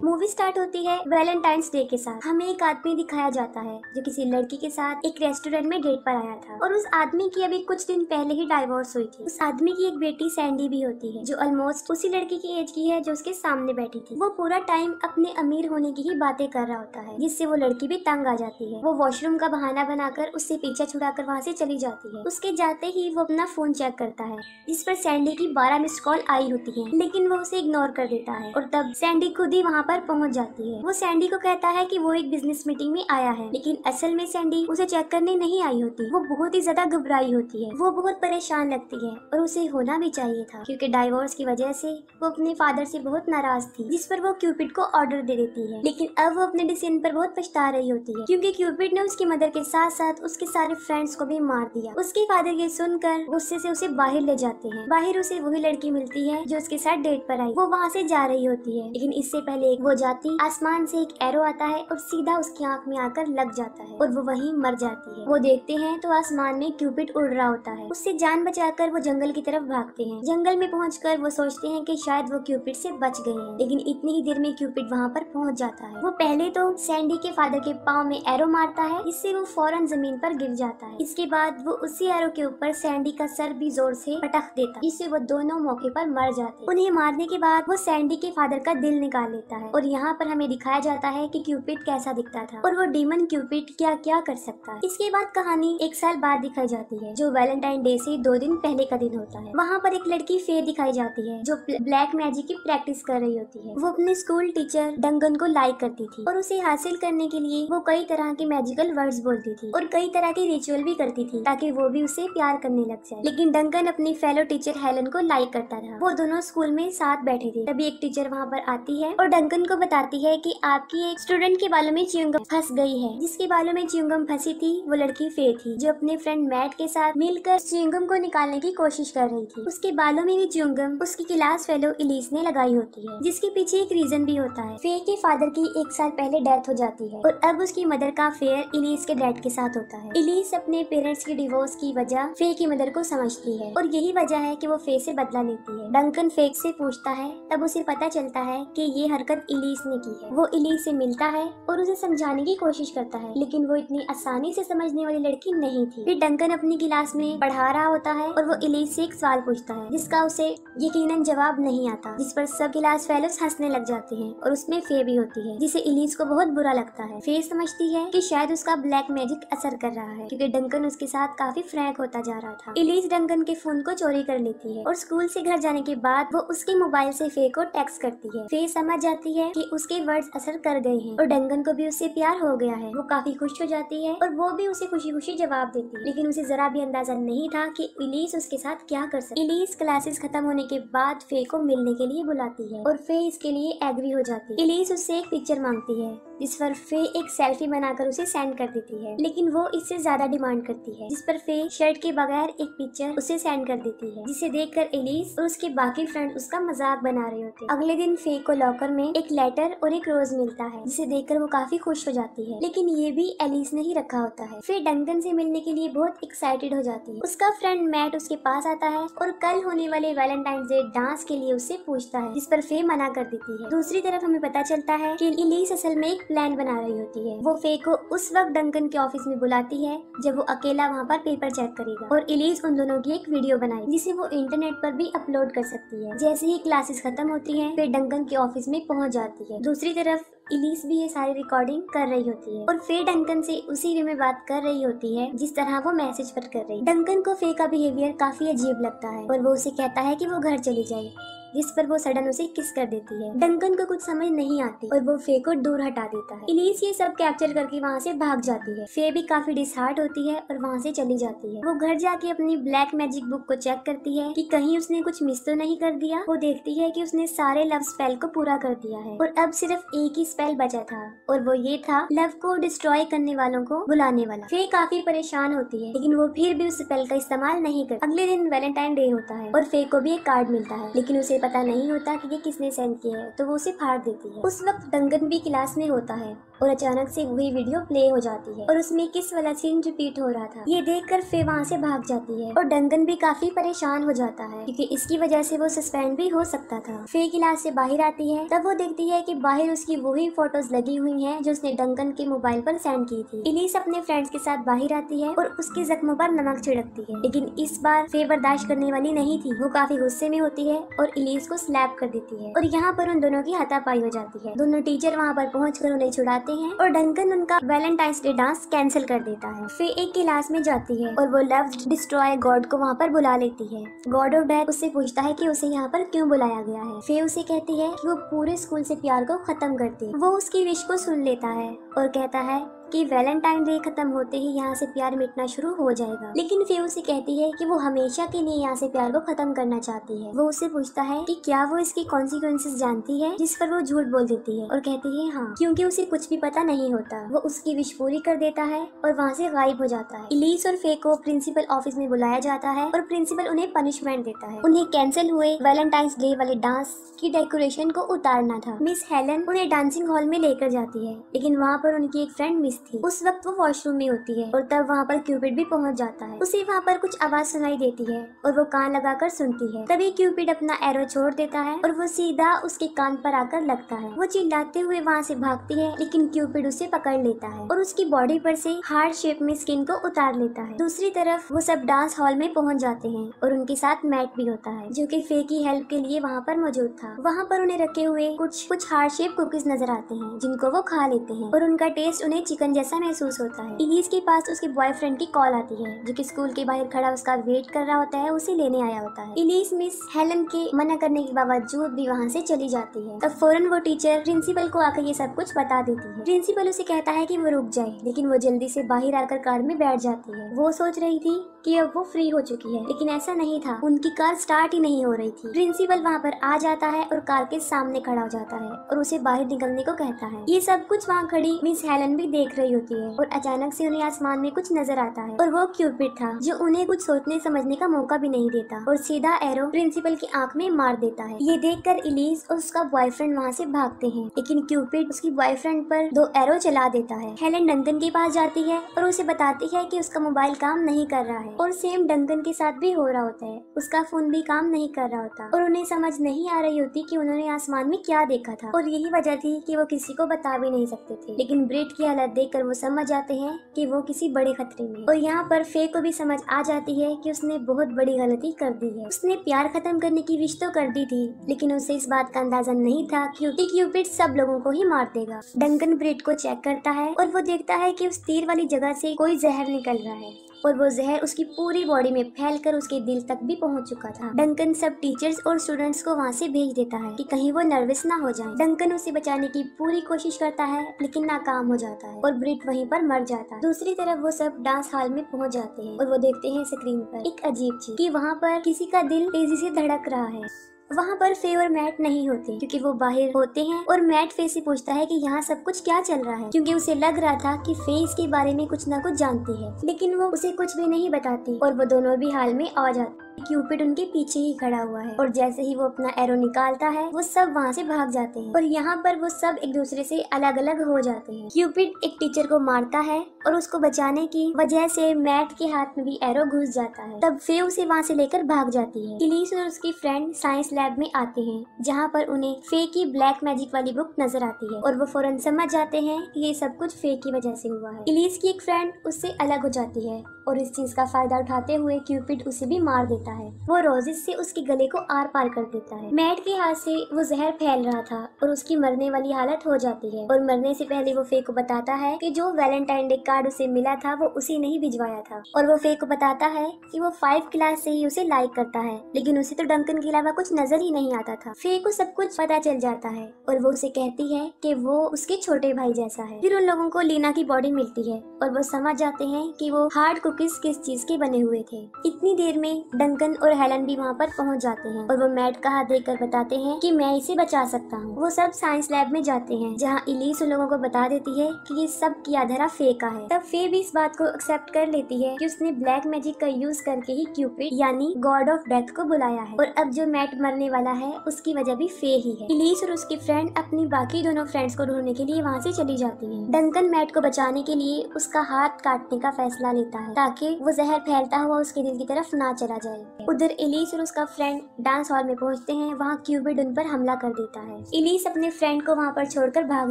Movie start होती है Valentine's day के साथ। हमें एक आदमी दिखाया जाता है जो किसी लड़की के साथ एक रेस्टोरेंट में डेट पर आया था और उस आदमी की अभी कुछ दिन पहले ही डाइवोर्स हुई थी। उस आदमी की एक बेटी सैंडी भी होती है जो ऑलमोस्ट उसी लड़की की एज की है जो उसके सामने बैठी थी। वो पूरा टाइम अपने अमीर होने की ही बातें कर रहा होता है जिससे वो लड़की भी तंग आ जाती है। वो वॉशरूम का बहाना बनाकर उससे पीछा छुड़ाकर वहाँ से चली जाती है। उसके जाते ही वो अपना फोन चेक करता है जिस पर सैंडी की 12 मिस्ड कॉल आई होती है, लेकिन वो उसे इग्नोर कर देता है और तब सैंडी खुद ही वहाँ पर पहुँच जाती है। वो सैंडी को कहता है कि वो एक बिजनेस मीटिंग में आया है, लेकिन असल में सैंडी उसे चेक करने नहीं आई होती। वो बहुत ही ज्यादा घबराई होती है, वो बहुत परेशान लगती है और उसे होना भी चाहिए था क्योंकि डाइवोर्स की वजह से वो अपने फादर से बहुत नाराज थी, जिस पर वो क्यूपिड को ऑर्डर दे देती है। लेकिन अब वो अपने डिसीजन पर बहुत पछता रही होती है क्योंकि क्यूपिड ने उसकी मदर के साथ साथ उसके सारे फ्रेंड्स को भी मार दिया। उसके फादर ये सुनकर गुस्से से उसे बाहर ले जाते हैं। बाहर उसे वही लड़की मिलती है जो उसके साथ डेट पर आई। वो वहाँ से जा रही होती है, लेकिन इससे पहले वो जाती आसमान से एक एरो आता है और सीधा उसकी आंख में आकर लग जाता है और वो वहीं मर जाती है। वो देखते हैं तो आसमान में क्यूपिड उड़ रहा होता है। उससे जान बचाकर वो जंगल की तरफ भागते हैं। जंगल में पहुंचकर वो सोचते हैं कि शायद वो क्यूपिड से बच गए हैं, लेकिन इतनी ही देर में क्यूपिड वहाँ पर पहुँच जाता है। वो पहले तो सैंडी के फादर के पाँव में एरो मारता है, इससे वो फौरन जमीन पर गिर जाता है। इसके बाद वो उसी एरो के ऊपर सैंडी का सर भी जोर से पटक देता, जिससे वो दोनों मौके पर मर जाते। उन्हें मारने के बाद वो सैंडी के फादर का दिल निकाल लेता है और यहाँ पर हमें दिखाया जाता है कि क्यूपिड कैसा दिखता था और वो डीमन क्यूपिड क्या क्या कर सकता है। इसके बाद कहानी एक साल बाद दिखाई जाती है जो वैलेंटाइन डे से 2 दिन पहले का दिन होता है। वहाँ पर एक लड़की फे दिखाई जाती है जो ब्लैक मैजिक की प्रैक्टिस कर रही होती है। वो अपने स्कूल टीचर डंगन को लाइक करती थी और उसे हासिल करने के लिए वो कई तरह के मैजिकल वर्ड्स बोलती थी और कई तरह के रिचुअल भी करती थी ताकि वो भी उसे प्यार करने लग जाए। लेकिन डंगन अपनी फेलो टीचर हेलन को लाइक करता था। वो दोनों स्कूल में साथ बैठे थे। तभी एक टीचर वहाँ पर आती है और डंकन को बताती है कि आपकी एक स्टूडेंट के बालों में च्युइंगम फंस गई है। जिसके बालों में च्युइंगम फंसी थी वो लड़की फे थी जो अपने फ्रेंड मैट के साथ मिलकर च्युइंगम को निकालने की कोशिश कर रही थी। उसके बालों में भी च्युइंगम उसकी क्लास फेलो इलीस ने लगाई होती है, जिसके पीछे एक रीजन भी होता है। फे के फादर की 1 साल पहले डेथ हो जाती है और अब उसकी मदर का अफेयर इलीस के डैड के साथ होता है। इलीस अपने पेरेंट्स की डिवोर्स की वजह फे की मदर को समझती है और यही वजह है कि वो फे से बदला लेती है। डंकन फे से पूछता है, तब उसे पता चलता है कि ये हरकत इलीस ने की है। वो इलीस से मिलता है और उसे समझाने की कोशिश करता है, लेकिन वो इतनी आसानी से समझने वाली लड़की नहीं थी। फिर डंकन अपनी क्लास में पढ़ा रहा होता है और वो इलीस से एक सवाल पूछता है जिसका उसे यकीनन जवाब नहीं आता, जिस पर सब क्लास फेलोज हंसने लग जाते हैं और उसमें फे भी होती है, जिसे इलीस को बहुत बुरा लगता है। फे समझती है कि शायद उसका ब्लैक मैजिक असर कर रहा है क्योंकि डंकन उसके साथ काफी फ्रैंक होता जा रहा था। इलीस डंकन के फोन को चोरी कर लेती है और स्कूल से घर जाने के बाद वो उसके मोबाइल से फे को टेक्स्ट करती है। फे समझ जाती है कि उसके वर्ड्स असर कर गए हैं और डंकन को भी उससे प्यार हो गया है। वो काफी खुश हो जाती है और वो भी उसे खुशी खुशी जवाब देती है, लेकिन उसे जरा भी अंदाजा नहीं था कि इलीस उसके साथ क्या कर सकती। इलीस क्लासेस खत्म होने के बाद फे को मिलने के लिए बुलाती है और फे इसके लिए एग्री हो जाती है। इलीस उससे एक पिक्चर मांगती है जिस पर फे एक सेल्फी बनाकर उसे सेंड कर देती है, लेकिन वो इससे ज्यादा डिमांड करती है, जिस पर फे शर्ट के बगैर एक पिक्चर उसे सेंड कर देती है, जिसे देखकर एलिस और उसके बाकी फ्रेंड उसका मजाक बना रहे होते। अगले दिन फे को लॉकर में एक लेटर और एक रोज मिलता है, जिसे देखकर वो काफी खुश हो जाती है, लेकिन ये भी एलिस ने ही रखा होता है। फे डंकन से मिलने के लिए बहुत एक्साइटेड हो जाती है। उसका फ्रेंड मैट उसके पास आता है और कल होने वाले वैलेंटाइन डे डांस के लिए उससे पूछता है, जिस पर फे मना कर देती है। दूसरी तरफ हमें पता चलता है कि एलिस असल में एक प्लान बना रही होती है। वो फे को उस वक्त डंकन के ऑफिस में बुलाती है जब वो अकेला वहाँ पर पेपर चेक करेगा और एलिस उन दोनों की एक वीडियो बनाई जिसे वो इंटरनेट पर भी अपलोड कर सकती है। जैसे ही क्लासेस खत्म होती हैं, फे डंकन के ऑफिस में पहुँच जाती है। दूसरी तरफ इलीस भी ये सारी रिकॉर्डिंग कर रही होती है और फे डंकन से उसी वे में बात कर रही होती है जिस तरह वो मैसेज पर कर रही। डंकन को फे का बिहेवियर काफी अजीब लगता है और वो उसे कहता है कि वो घर चली जाए, जिस पर वो सडन उसे किस कर देती है। डंकन को कुछ समझ नहीं आती और वो फे को दूर हटा देता है। इलीस ये सब कैप्चर करके वहाँ से भाग जाती है। फे भी काफी डिसहार्ट होती है और वहाँ से चली जाती है। वो घर जाके अपनी ब्लैक मैजिक बुक को चेक करती है कि कहीं उसने कुछ मिस तो नहीं कर दिया। वो देखती है कि उसने सारे लव स्पेल को पूरा कर दिया है और अब सिर्फ एक ही स्पेल बचा था और वो ये था लव को डिस्ट्रॉय करने वालों को बुलाने वाला। फे काफी परेशान होती है, लेकिन वो फिर भी उस स्पेल का इस्तेमाल नहीं करती। अगले दिन वैलेंटाइन डे होता है और फे को भी एक कार्ड मिलता है, लेकिन उसे पता नहीं होता कि ये किसने सेंड किया है, तो वो उसे फाड़ देती है। उस वक्त डंकन भी क्लास में होता है और अचानक से वही वीडियो प्ले हो जाती है और उसमें किस वाला सीन रिपीट हो रहा था। ये देखकर फे वहाँ से भाग जाती है और डंकन भी काफी परेशान हो जाता है क्योंकि इसकी वजह से वो सस्पेंड भी हो सकता था। फे क्लास से बाहर आती है, तब वो देखती है कि बाहर उसकी वही फोटोज लगी हुई हैं जो उसने डंकन के मोबाइल पर सेंड की थी। इलीस अपने फ्रेंड्स के साथ बाहर आती है और उसके जख्मों पर नमक छिड़कती है, लेकिन इस बार फे बर्दाश्त करने वाली नहीं थी। वो काफी गुस्से में होती है और इलीस को स्लैप कर देती है और यहाँ पर उन दोनों की हाथापाई हो जाती है। दोनों टीचर वहाँ पर पहुँचकर उन्हें छुड़ाते हैं और डंकन उनका वैलेंटाइंस डे डांस कैंसिल कर देता है। फे एक क्लास में जाती है और वो लव डिस्ट्रॉय गॉड को वहाँ पर बुला लेती है। गॉड ऑफ डेथ उससे पूछता है कि उसे यहाँ पर क्यों बुलाया गया है। फे उसे कहती है कि वो पूरे स्कूल से प्यार को खत्म कर दे। वो उसकी विश को सुन लेता है और कहता है कि वैलेंटाइन डे खत्म होते ही यहाँ से प्यार मिटना शुरू हो जाएगा, लेकिन फे उसे कहती है कि वो हमेशा के लिए यहाँ से प्यार को खत्म करना चाहती है। वो उससे पूछता है कि क्या वो इसकी कॉन्सिक्वेंसेस जानती है, जिस पर वो झूठ बोल देती है और कहती है हाँ, क्योंकि उसे कुछ भी पता नहीं होता। वो उसकी विश पूरी कर देता है और वहाँ से गायब हो जाता है। इलीस और फे को प्रिंसिपल ऑफिस में बुलाया जाता है और प्रिंसिपल उन्हें पनिशमेंट देता है। उन्हें कैंसिल हुए वैलेंटाइंस डे वाले डांस की डेकोरेशन को उतारना था। मिस हेलन उन्हें डांसिंग हॉल में लेकर जाती है, लेकिन वहाँ पर उनकी एक फ्रेंड मिस थी। उस वक्त वो वॉशरूम में होती है और तब वहाँ पर क्यूपिड भी पहुँच जाता है। उसे वहाँ पर कुछ आवाज सुनाई देती है और वो कान लगाकर सुनती है। तभी क्यूपिड अपना एरो छोड़ देता है और वो सीधा उसके कान पर आकर लगता है। वो चिल्लाते हुए वहाँ से भागती है, लेकिन क्यूपिड उसे पकड़ लेता है और उसकी बॉडी पर से हार्ट शेप में स्किन को उतार लेता है। दूसरी तरफ वो सब डांस हॉल में पहुँच जाते हैं और उनके साथ मैट भी होता है जो कि फे की हेल्प के लिए वहाँ पर मौजूद था। वहाँ पर उन्हें रखे हुए कुछ हार्ट शेप कुकीज नजर आते हैं जिनको वो खा लेते हैं और उनका टेस्ट उन्हें चिकन जैसा महसूस होता है। इलीस के पास उसके बॉयफ्रेंड की कॉल आती है जो कि स्कूल के बाहर खड़ा उसका वेट कर रहा होता है, उसे लेने आया होता है। इलीस मिस हेलन के मना करने के बावजूद भी वहाँ से चली जाती है। तब फौरन वो टीचर प्रिंसिपल को आकर ये सब कुछ बता देती है। प्रिंसिपल उसे कहता है कि वो रुक जाए, लेकिन वो जल्दी से बाहर आकर कार में बैठ जाती है। वो सोच रही थी कि अब वो फ्री हो चुकी है, लेकिन ऐसा नहीं था। उनकी कार स्टार्ट ही नहीं हो रही थी। प्रिंसिपल वहाँ पर आ जाता है और कार के सामने खड़ा हो जाता है और उसे बाहर निकलने को कहता है। ये सब कुछ वहाँ खड़ी मिस हेलन भी देख रही होती है और अचानक से उन्हें आसमान में कुछ नजर आता है और वो क्यूपिड था जो उन्हें कुछ सोचने समझने का मौका भी नहीं देता और सीधा एरो प्रिंसिपल की आंख में मार देता है। ये देखकर इलीस और उसका बॉयफ्रेंड वहाँ से भागते हैं, लेकिन क्यूपिड उसकी बॉयफ्रेंड पर 2 एरो चला देता है। हेलन डंकन के पास जाती है और उसे बताती है कि उसका मोबाइल काम नहीं कर रहा है और सेम डंकन के साथ भी हो रहा होता है। उसका फोन भी काम नहीं कर रहा होता और उन्हें समझ नहीं आ रही होती कि उन्होंने आसमान में क्या देखा था और यही वजह थी कि वो किसी को बता भी नहीं सकते थे। लेकिन ब्रिट की हालत देखकर वो समझ जाते हैं कि वो किसी बड़े खतरे में। और यहाँ पर फे को भी समझ आ जाती है कि उसने बहुत बड़ी गलती कर दी है। उसने प्यार खत्म करने की विश तो कर दी थी, लेकिन उसे इस बात का अंदाजा नहीं था कि क्यूपिड सब लोगों को ही मार देगा। डंकन ब्रिट को चेक करता है और वो देखता है कि उस तीर वाली जगह से कोई जहर निकल रहा है और वो जहर उसकी पूरी बॉडी में फैलकर उसके दिल तक भी पहुंच चुका था। डंकन सब टीचर्स और स्टूडेंट्स को वहां से भेज देता है कि कहीं वो नर्वस ना हो जाएं। डंकन उसे बचाने की पूरी कोशिश करता है, लेकिन नाकाम हो जाता है और ब्रिट वहीं पर मर जाता है। दूसरी तरफ वो सब डांस हॉल में पहुंच जाते हैं और वो देखते हैं स्क्रीन पर एक अजीब चीज कि वहाँ पर किसी का दिल तेजी से धड़क रहा है। वहाँ पर फे और मैट नहीं होते क्योंकि वो बाहर होते हैं और मैट फे से पूछता है कि यहाँ सब कुछ क्या चल रहा है, क्योंकि उसे लग रहा था कि फे इसके बारे में कुछ न कुछ जानती है, लेकिन वो उसे कुछ भी नहीं बताती और वो दोनों भी हाल में आ जाते। क्यूपिड उनके पीछे ही खड़ा हुआ है और जैसे ही वो अपना एरो निकालता है वो सब वहाँ से भाग जाते हैं और यहाँ पर वो सब एक दूसरे से अलग अलग हो जाते हैं। क्यूपिड एक टीचर को मारता है और उसको बचाने की वजह से मैट के हाथ में भी एरो घुस जाता है। तब फे उसे वहाँ से लेकर भाग जाती है। इलीस और उसकी फ्रेंड साइंस लैब में आते हैं जहाँ पर उन्हें फे की ब्लैक मैजिक वाली बुक नजर आती है और वो फौरन समझ जाते हैं कि ये सब कुछ फे की वजह से हुआ है। इलीस की एक फ्रेंड उससे अलग हो जाती है और इस चीज का फायदा उठाते हुए क्यूपिड उसे भी मार देता है। वो रोजेस से उसके गले को आर पार कर देता है। मैट के हाथ से वो जहर फैल रहा था और उसकी मरने वाली हालत हो जाती है और मरने से पहले वो फे को बताता है कि जो वैलेंटाइन डे कार्ड उसे मिला था वो उसी ने ही भिजवाया था और वो फे को बताता है कि वो 5 क्लास से ही उसे लाइक करता है, लेकिन उसे तो डंकन के अलावा कुछ नजर ही नहीं आता था। फे को सब कुछ पता चल जाता है और वो उसे कहती है कि वो उसके छोटे भाई जैसा है। फिर उन लोगों को लीना की बॉडी मिलती है और वो समझ जाते हैं कि वो हार्ड कुकीज किस चीज के बने हुए थे। इतनी देर में डंकन और हेलन भी वहाँ पर पहुँच जाते हैं और वो मैट का हाथ देकर बताते हैं कि मैं इसे बचा सकता हूँ। वो सब साइंस लैब में जाते हैं जहाँ इलीस उन लोगों को बता देती है कि ये सब किया धरा फे का है। तब फे भी इस बात को एक्सेप्ट कर लेती है कि उसने ब्लैक मैजिक का यूज करके ही क्यूपिड यानी गॉड ऑफ डेथ को बुलाया है और अब जो मैट मरने होने वाला है उसकी वजह भी फे ही है। एलिस और उसकी फ्रेंड अपनी बाकी दोनों फ्रेंड्स को ढूंढने के लिए वहाँ से चली जाती है। डंकन मैट को बचाने के लिए उसका हाथ काटने का फैसला लेता है ताकि वो जहर फैलता हुआ उसके दिल की तरफ ना चला जाए। उधर एलिस और उसका फ्रेंड डांस हॉल में पहुँचते हैं। वहाँ क्यूपिड उन पर हमला कर देता है। एलिस अपने फ्रेंड को वहाँ पर छोड़कर भाग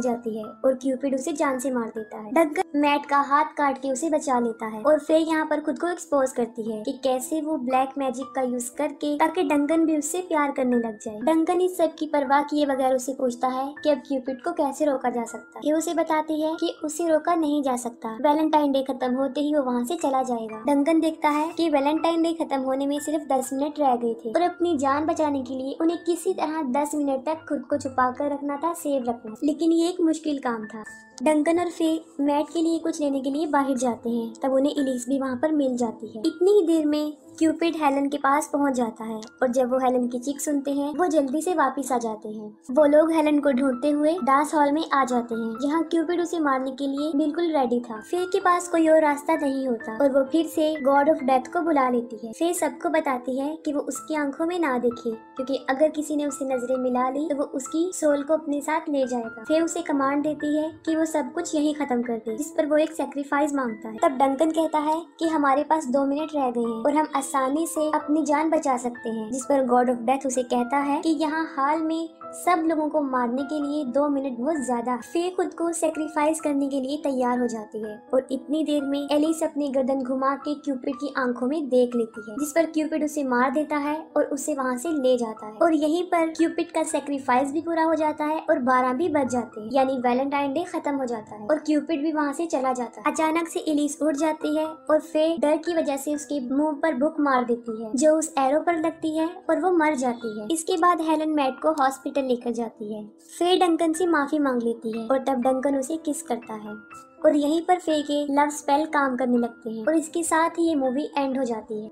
जाती है और क्यूपिड उसे जान से मार देता है। डंकन मैट का हाथ काट के उसे बचा लेता है और फिर यहाँ पर खुद को एक्सपोज करती है कि कैसे वो ब्लैक मैजिक का यूज करके ताकि डंकन भी उससे प्यार करने लग जाए। डंकन इस सब की परवाह किए बगैर उसे पूछता है कि अब क्यूपिड को कैसे रोका जा सकता है। ये उसे बताती है कि उसे रोका नहीं जा सकता, वैलेंटाइन डे खत्म होते ही वो वहाँ से चला जाएगा। डंकन देखता है कि वैलेंटाइन डे खत्म होने में सिर्फ 10 मिनट रह गए थे और अपनी जान बचाने के लिए उन्हें किसी तरह 10 मिनट तक खुद को छुपा कर रखना था, सेव रखना। लेकिन ये एक मुश्किल काम था। डंकन और फे मैट के लिए कुछ लेने के लिए बाहर जाते हैं, तब उन्हें एलिस भी वहाँ पर मिल जाती है। इतनी ही देर में क्यूपिड हेलन के पास पहुंच जाता है और जब वो हेलन की चीख सुनते हैं वो जल्दी से वापस आ जाते हैं। वो लोग हेलन को ढूंढते हुए डांस हॉल में आ जाते हैं जहां क्यूपिड उसे मारने के लिए बिल्कुल रेडी था। फे के पास कोई और रास्ता नहीं होता और वो फिर से गॉड ऑफ डेथ को बुला लेती है। फे सबको बताती है कि वो उसकी आंखों में ना देखे क्योंकि अगर किसी ने उसे नजरें मिला ली तो वो उसकी सोल को अपने साथ ले जाएगा। फे उसे कमांड देती है कि वो सब कुछ यही खत्म कर दे, जिस पर वो एक सेक्रीफाइस मांगता है। तब डंकन कहता है कि हमारे पास 2 मिनट रह गए हैं और हम आसानी से अपनी जान बचा सकते हैं, जिस पर गॉड ऑफ डेथ उसे कहता है कि यहाँ हाल में सब लोगों को मारने के लिए 2 मिनट बहुत ज्यादा। फे खुद को सेक्रीफाइस करने के लिए तैयार हो जाती है और इतनी देर में एलिस अपनी गर्दन घुमा के क्यूपिड की आंखों में देख लेती है, जिस पर क्यूपिड उसे मार देता है और उसे वहाँ से ले जाता है। और यहीं पर क्यूपिड का सेक्रीफाइस भी पूरा हो जाता है और 12 भी बज जाते हैं, यानी वैलेंटाइन डे खत्म हो जाता है और क्यूपिड भी वहाँ से चला जाता है। अचानक से एलिस उठ जाती है और फे डर की वजह से उसके मुंह पर बुक मार देती है जो उस एरो पर लगती है और वो मर जाती है। इसके बाद हेलन मैट को हॉस्पिटल लेकर जाती है। फे डंकन से माफी मांग लेती है और तब डंकन उसे किस करता है और यहीं पर फे के लव स्पेल काम करने लगते हैं और इसके साथ ही ये मूवी एंड हो जाती है।